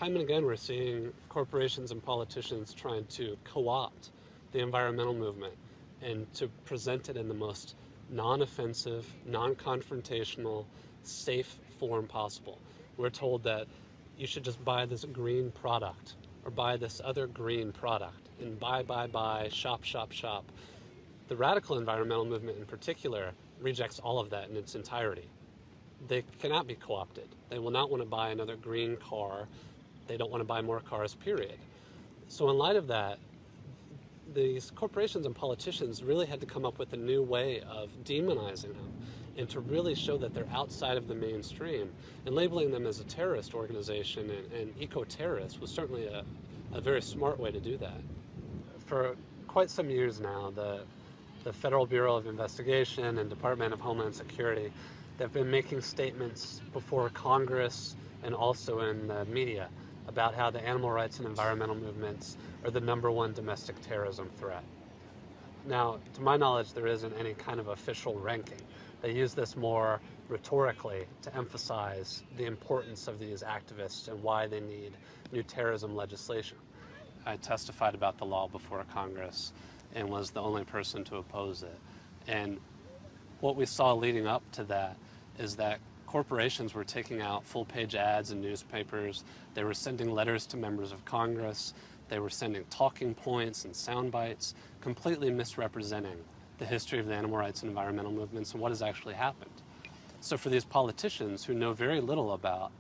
time and again, we're seeing corporations and politicians trying to co-opt the environmental movement and to present it in the most non-offensive, non-confrontational, safe form possible. We're told that you should just buy this green product or buy this other green product and buy, shop, shop, shop. The radical environmental movement in particular rejects all of that in its entirety. They cannot be co-opted. They will not want to buy another green car. They don't want to buy more cars, period. So in light of that, these corporations and politicians really had to come up with a new way of demonizing them and to really show that they're outside of the mainstream. And labeling them as a terrorist organization and eco-terrorists was certainly a very smart way to do that. For quite some years now, the Federal Bureau of Investigation and Department of Homeland Security, they've been making statements before Congress and also in the media about how the animal rights and environmental movements are the #1 domestic terrorism threat. Now, to my knowledge, there isn't any kind of official ranking. They use this more rhetorically to emphasize the importance of these activists and why they need new terrorism legislation. I testified about the law before Congress and was the only person to oppose it. And what we saw leading up to that is that corporations were taking out full-page ads in newspapers. They were sending letters to members of Congress. They were sending talking points and sound bites, completely misrepresenting the history of the animal rights and environmental movements and what has actually happened. So for these politicians who know very little about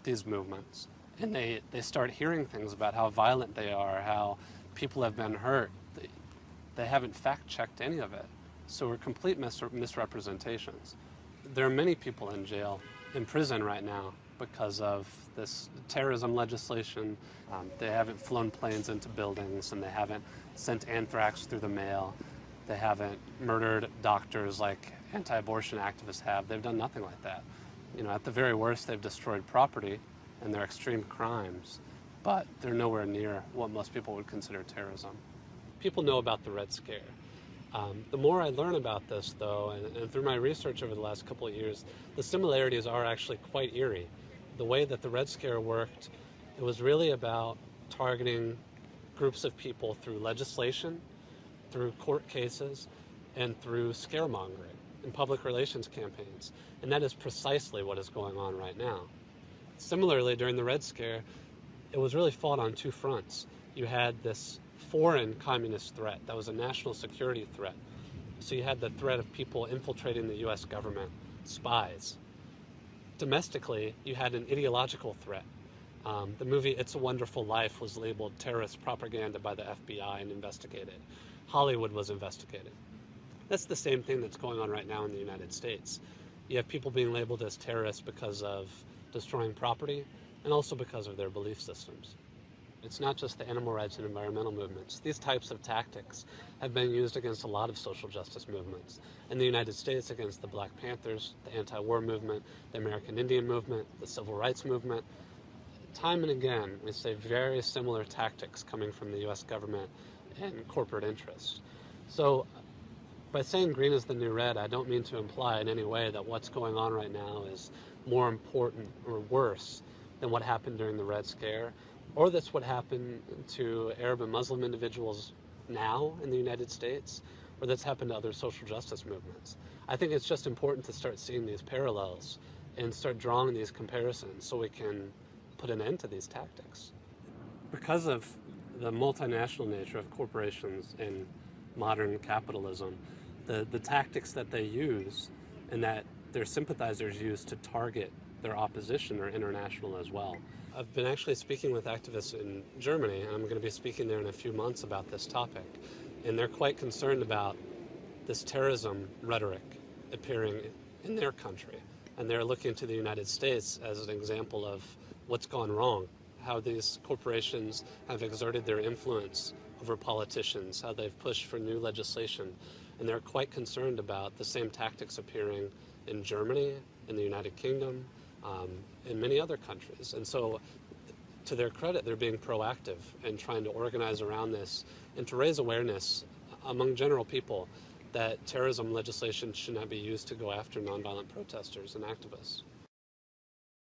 these movements, and they start hearing things about how violent they are, how people have been hurt, they haven't fact-checked any of it. So we're complete misrepresentations. There are many people in prison right now because of this terrorism legislation. They haven't flown planes into buildings, and they haven't sent anthrax through the mail. They haven't murdered doctors like anti-abortion activists have. They've done nothing like that. You know, at the very worst, they've destroyed property, and they're extreme crimes, but they're nowhere near what most people would consider terrorism. People know about the Red Scare. The more I learn about this, though, and through my research over the last couple of years, the similarities are actually quite eerie. The way that the Red Scare worked, it was really about targeting groups of people through legislation, through court cases, and through scaremongering and public relations campaigns. And that is precisely what is going on right now. Similarly, during the Red Scare, it was really fought on two fronts. You had this foreign communist threat that was a national security threat. So you had the threat of people infiltrating the US government, spies. Domestically, you had an ideological threat. The movie It's a Wonderful Life was labeled terrorist propaganda by the FBI and investigated. Hollywood was investigated. That's the same thing that's going on right now in the United States. You have people being labeled as terrorists because of destroying property and also because of their belief systems. It's not just the animal rights and environmental movements. These types of tactics have been used against a lot of social justice movements. In the United States, against the Black Panthers, the anti-war movement, the American Indian movement, the civil rights movement. Time and again, we see very similar tactics coming from the US government and corporate interests. So by saying green is the new red, I don't mean to imply in any way that what's going on right now is more important or worse than what happened during the Red Scare, or that's what happened to Arab and Muslim individuals now in the United States, or that's happened to other social justice movements. I think it's just important to start seeing these parallels and start drawing these comparisons so we can put an end to these tactics. Because of the multinational nature of corporations in modern capitalism, the tactics that they use and that their sympathizers use to target their opposition are international as well. I've been actually speaking with activists in Germany, and I'm going to be speaking there in a few months about this topic. And they're quite concerned about this terrorism rhetoric appearing in their country. And they're looking to the United States as an example of what's gone wrong, how these corporations have exerted their influence over politicians, how they've pushed for new legislation. And they're quite concerned about the same tactics appearing in Germany, in the United Kingdom, in many other countries. And so, to their credit, they're being proactive and trying to organize around this and to raise awareness among general people that terrorism legislation should not be used to go after nonviolent protesters and activists.